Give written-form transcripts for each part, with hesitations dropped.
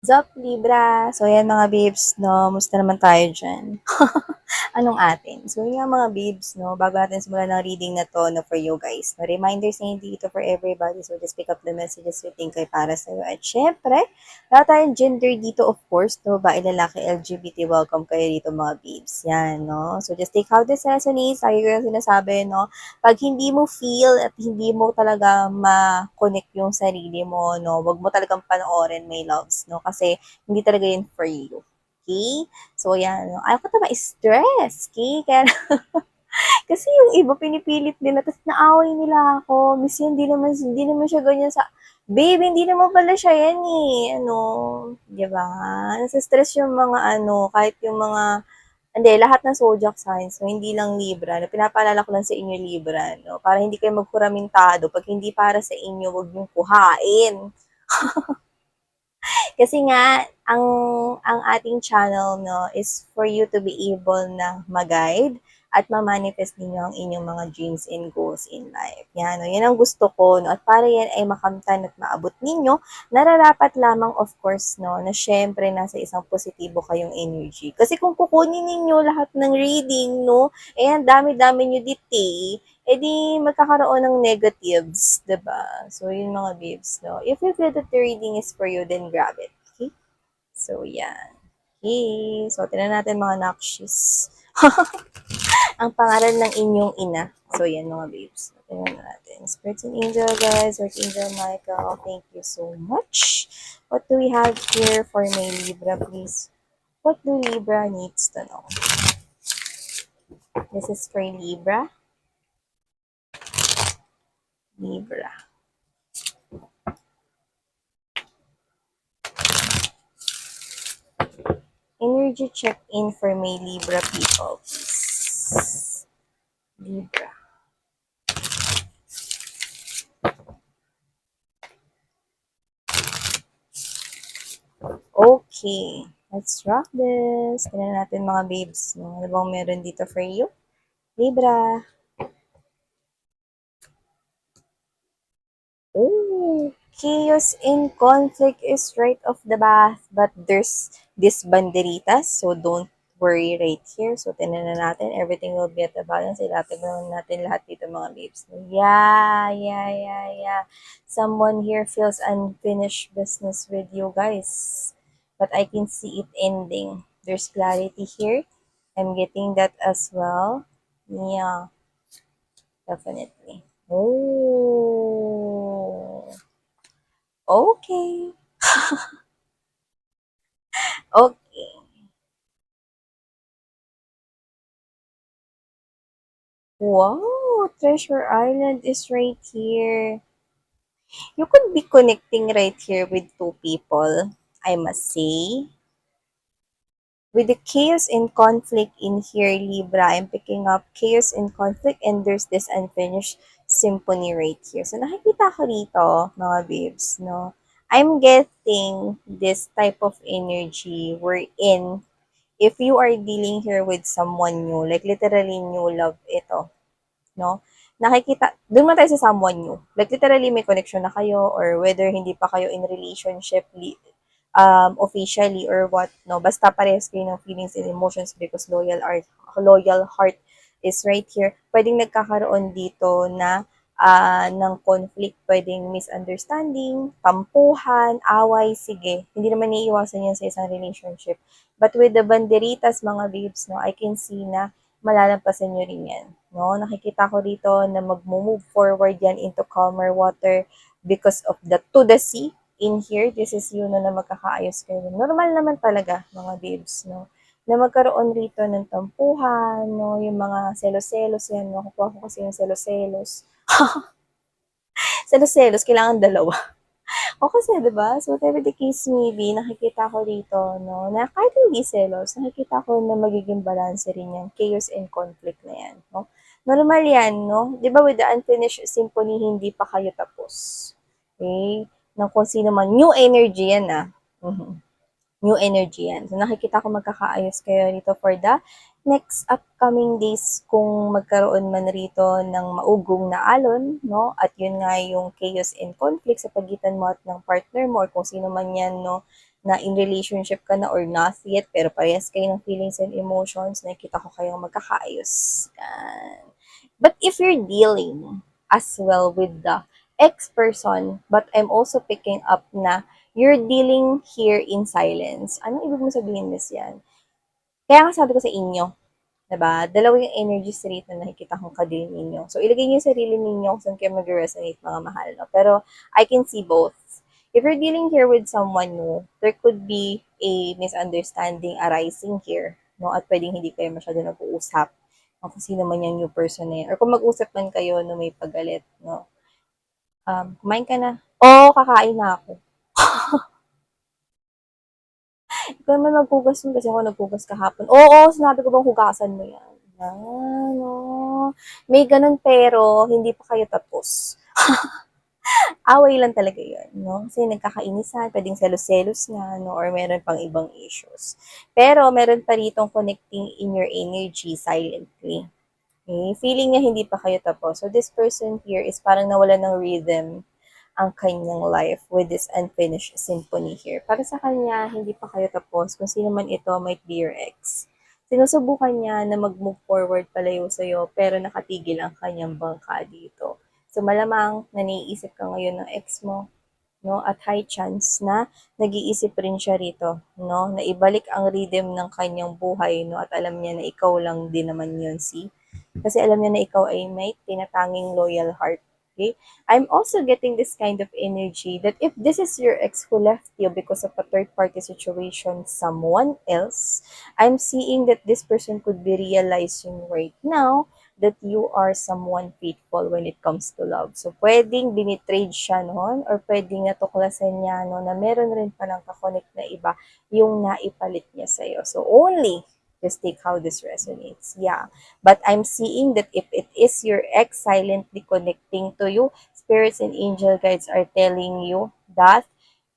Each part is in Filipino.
Sup, Libra? So, yan mga babes, no? Musta naman tayo dyan? Anong atin? So, yun nga mga babes, no? Bago natin simulan ng reading na to, no, for you guys. No, reminders na hindi ito for everybody. So, just pick up the messages we think ay para sa'yo. At syempre, wala tayong gender dito, of course, no? Babae, lalaki, LGBT, welcome kayo dito mga babes. Yan, no? So, just take how this resonates. Lagi ko yung sinasabi, no? Pag hindi mo feel at hindi mo talaga ma-connect yung sarili mo, no, wag mo talagang panoorin, my loves, no, kasi hindi talaga yun for you. Okay? So, yan. No? Ayaw ko ito ma-stress. Okay? Kaya, kasi yung iba pinipilit nila, tapos naaway nila ako. Miss yan, hindi naman siya ganyan sa, babe, hindi naman pala siya yan eh. Ano, di ba? Nasa-stress yung mga kahit yung mga hindi, lahat ng zodiac signs, no, hindi lang Libra. No, pinapaalala ko lang sa inyo Libra, no, para hindi kayo magkuramintado. Pag hindi para sa inyo, wag niyong kuhain. Kasi nga, ang ating channel, no, is for you to be able na mag-guide at ma-manifest ninyo ang inyong mga dreams and goals in life. Yan, no, yan ang gusto ko, no, at para yan ay makamtan at maabot ninyo, nararapat lamang, of course, no, na syempre nasa isang positibo kayong energy. Kasi kung kukunin ninyo lahat ng reading, no, eh, ang dami-dami nyo dite, eh di magkakaroon ng negatives, 'di ba? So, yun mga babes, no? If you feel that the reading is for you, then grab it. Okay? So, yan. Okay. So, tinan natin mga nakshis. Ang pangalan ng inyong ina. So, yan mga babes. Tinan natin. Spirits and Angel, guys. Archangel Michael, thank you so much. What do we have here for my Libra, please? What do Libra needs to know? This is for Libra. Libra. Energy check-in for my Libra people, please. Libra. Okay. Let's rock this. Tignan natin mga babes. Ano bang meron dito for you? Libra. Oh, chaos and conflict is right off the bat, but there's this banderitas, so don't worry right here. So, tinan na natin. Everything will be at the balance. Ilatignan natin lahat dito mga babes. Yeah. Someone here feels unfinished business with you guys. But I can see it ending. There's clarity here. I'm getting that as well. Yeah, definitely. Oh. Okay. Okay. Wow, Treasure Island is right here. You could be connecting right here with two people, I must say. With the chaos and conflict in here, Libra, I'm picking up chaos and conflict and there's this unfinished symphony right here. So nakikita ko dito, mga babes, no? I'm getting this type of energy wherein if you are dealing here with someone new, like literally new love ito, no? Nakikita, doon man tayo sa someone new. Like literally may connection na kayo or whether hindi pa kayo in relationship officially or what, no? Basta parehas kayo ng feelings and emotions because loyal heart is right here. Pwedeng nagkakaroon dito na ng conflict, pwedeng misunderstanding, tampuhan, away, sige. Hindi naman iiwasan yan sa isang relationship. But with the banderitas, mga babes, no, I can see na malalampasan nyo rin yan. No? Nakikita ko dito na mag-move forward yan into calmer water because of the to the sea in here. This is yun na magkakaayos kayo. Normal naman talaga, mga babes, no? Na magkaroon rito ng tampuhan, no? Yung mga selos-selos yan, no? Kukuha ko kasi yung selos-selos. Selos-selos, kailangan dalawa. O kasi, di ba? So, whatever the case may be, nakikita ko dito, no, na kahit hindi selos, nakikita ko na magiging balance rin yan. Chaos and conflict na yan, no? Normal yan, no? Di ba with the unfinished symphony, hindi pa kayo tapos. Okay? Ng kung sino man. New energy yan, ah. New energy yan. So, nakikita ko magkakaayos kayo rito for the next upcoming days kung magkaroon man rito ng maugong na alon, no? At yun nga yung chaos and conflict sa pagitan mo at ng partner mo or kung sino man yan, no? na in relationship ka na or not yet, pero parehas kayo ng feelings and emotions, nakikita ko kayong magkakaayos. Yan. But if you're dealing as well with the ex-person, but I'm also picking up na you're dealing here in silence. Anong ibig mo sabihin, Miss yan? Kaya nga sabi ko sa inyo, diba? Dalawa yung energy rate na nakikita kong kadil ninyo. So, ilagay niyo yung sarili ninyo kung saan kayo mag-resonate, mga mahal. No? Pero, I can see both. If you're dealing here with someone new, there could be a misunderstanding arising here. No? At pwedeng hindi kayo masyado nag-uusap. No? Kung sino man yung new person na yun. Or kung mag-usap man kayo, no, may pagalit. No? Kumain ka na. Oo, kakain na ako. Ikaw naman maghugas yun kasi ako naghugas kahapon. Oo, sinabi ko bang hugasan mo yan? Yan, no. May ganun pero hindi pa kayo tapos. Away lang talaga yun, no? Kasi nagkakainisan, pwedeng selos-selos na, no? Or meron pang ibang issues. Pero meron pa ritong connecting in your energy silently. Okay? Feeling niya hindi pa kayo tapos. So this person here is parang nawala ng rhythm ang kanyang life with this unfinished symphony here. Para sa kanya, hindi pa kayo tapos. Kung sino man ito, might be your ex. Sinusubukan niya na mag-move forward palayo sa'yo, pero nakatigil ang kanyang bangka dito. So malamang na naiisip ka ngayon ng ex mo, no? At high chance na nag-iisip rin siya rito, no? Na ibalik ang rhythm ng kanyang buhay, no? At alam niya na ikaw lang din naman yun, see? Kasi alam niya na ikaw ay may tinatanging loyal heart. Okay? I'm also getting this kind of energy that if this is your ex who left you because of a third party situation, someone else, I'm seeing that this person could be realizing right now that you are someone faithful when it comes to love. So, pwedeng binitrade siya noon or pwedeng natuklasan niya no, na meron rin palang kakonect na iba yung naipalit niya sa'yo. So, only just take how this resonates. Yeah. But I'm seeing that if it is your ex silently connecting to you, spirits and angel guides are telling you that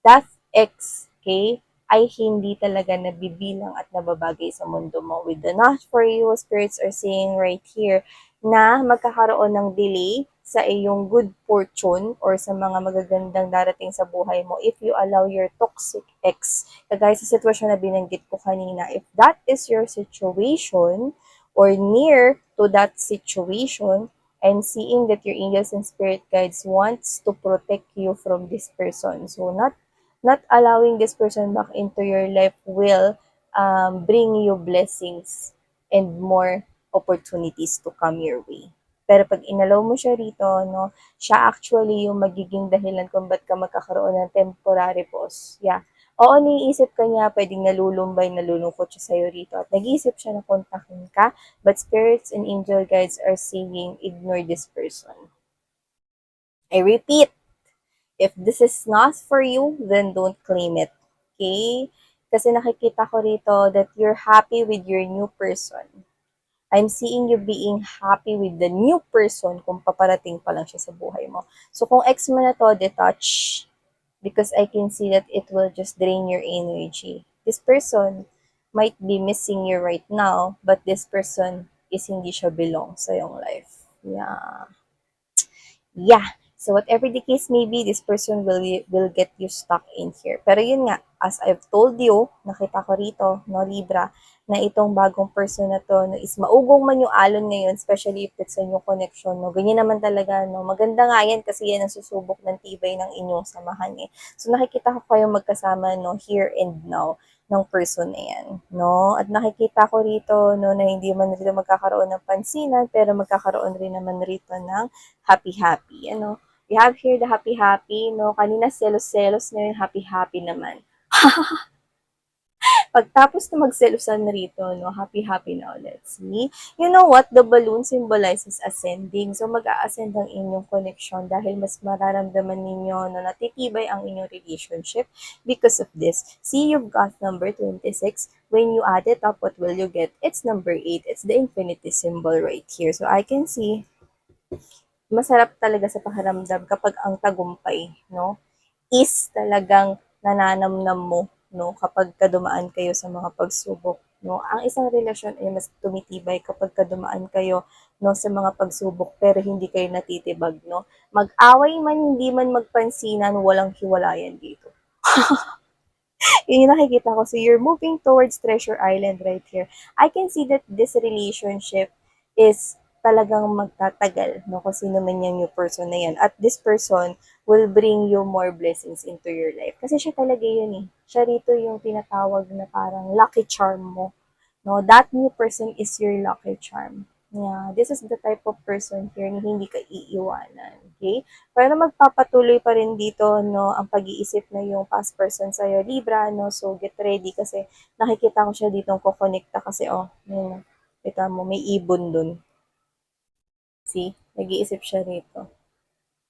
that ex, okay, ay hindi talaga nabibilang at nababagay sa mundo mo. With the not for you, spirits are saying right here na magkakaroon ng delay sa iyong good fortune or sa mga magagandang darating sa buhay mo if you allow your toxic ex. Kagaya sa sitwasyon na binanggit ko kanina, if that is your situation or near to that situation, and seeing that your angels and spirit guides wants to protect you from this person. So not allowing this person back into your life will bring you blessings and more opportunities to come your way. Pero pag inalaw mo siya rito, no, siya actually yung magiging dahilan kung ba't ka magkakaroon ng temporary pause. Yeah. Oo, naiisip ka niya, pwedeng nalulumbay, nalulungkot siya sa'yo rito at nag-iisip siya na kontakin ka, but spirits and angel guides are saying, ignore this person. I repeat, if this is not for you, then don't claim it. Okay? Kasi nakikita ko rito that you're happy with your new person. I'm seeing you being happy with the new person kung paparating pa lang siya sa buhay mo. So kung ex mo na to, detach. Because I can see that it will just drain your energy. This person might be missing you right now, but this person is hindi siya belong sa iyong life. Yeah. Yeah. So whatever the case may be, this person will get you stuck in here. Pero yun nga, as I've told you, nakita ko rito, no, Libra, na itong bagong person na to, no, is maugong man yung alon ngayon, especially if it's a new connection, no, ganyan naman talaga, no, maganda nga yan kasi yan ang susubok ng tibay ng inyong samahan, eh. So nakikita ko kayo magkasama, no, here and now ng person na yan, no? At nakikita ko rito, no, na hindi man rito magkakaroon ng pansinan, pero magkakaroon rin naman rito ng happy-happy, ano? We have here the happy-happy, no? Kanina selos-selos, ngayon happy-happy naman. Pagtapos na magselosan rito, no, happy-happy na ulit. See? You know what? The balloon symbolizes ascending. So, mag-a-ascend ang inyong connection dahil mas mararamdaman ninyo na natitibay ang inyong relationship because of this. See, you've got number 26. When you add it up, what will you get? It's number 8. It's the infinity symbol right here. So, I can see masarap talaga sa pakiramdam kapag ang tagumpay, no, is talagang nananamnam mo, no, kapag kadumaan kayo sa mga pagsubok, no. Ang isang relasyon ay mas tumitibay kapag kadumaan kayo, no, sa mga pagsubok pero hindi kayo natitibag, no. Mag-away man, hindi man magpansinan, walang hiwalayan dito. Yun yung nakikita ko. So, you're moving towards Treasure Island right here. I can see that this relationship is talagang magtatagal, no? Kung sino man yung new person na yan. At this person will bring you more blessings into your life. Kasi siya talaga yun eh. Siya rito yung tinatawag na parang lucky charm mo. No, that new person is your lucky charm. Yeah, this is the type of person here na hindi ka iiwanan. Okay? Pero magpapatuloy pa rin dito, no, ang pag-iisip na yung past person sa'yo, Libra, no? So, get ready kasi nakikita ko siya dito kukonekta kasi, oh, yun, kita mo, may ibon dun. See? Nag-iisip siya rito.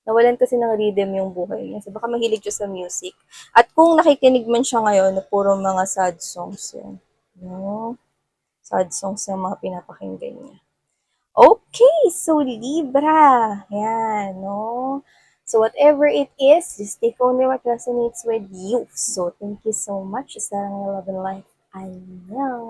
Nawalan kasi ng rhythm yung buhay niya. So, baka mahilig siya sa music. At kung nakikinig man siya ngayon na puro mga sad songs yun. No? Sad songs yung mga pinapakinggan niya. Okay, so Libra. Yan, no? So whatever it is, just take only what resonates with you. So thank you so much. Sarang love and life. Annyeong.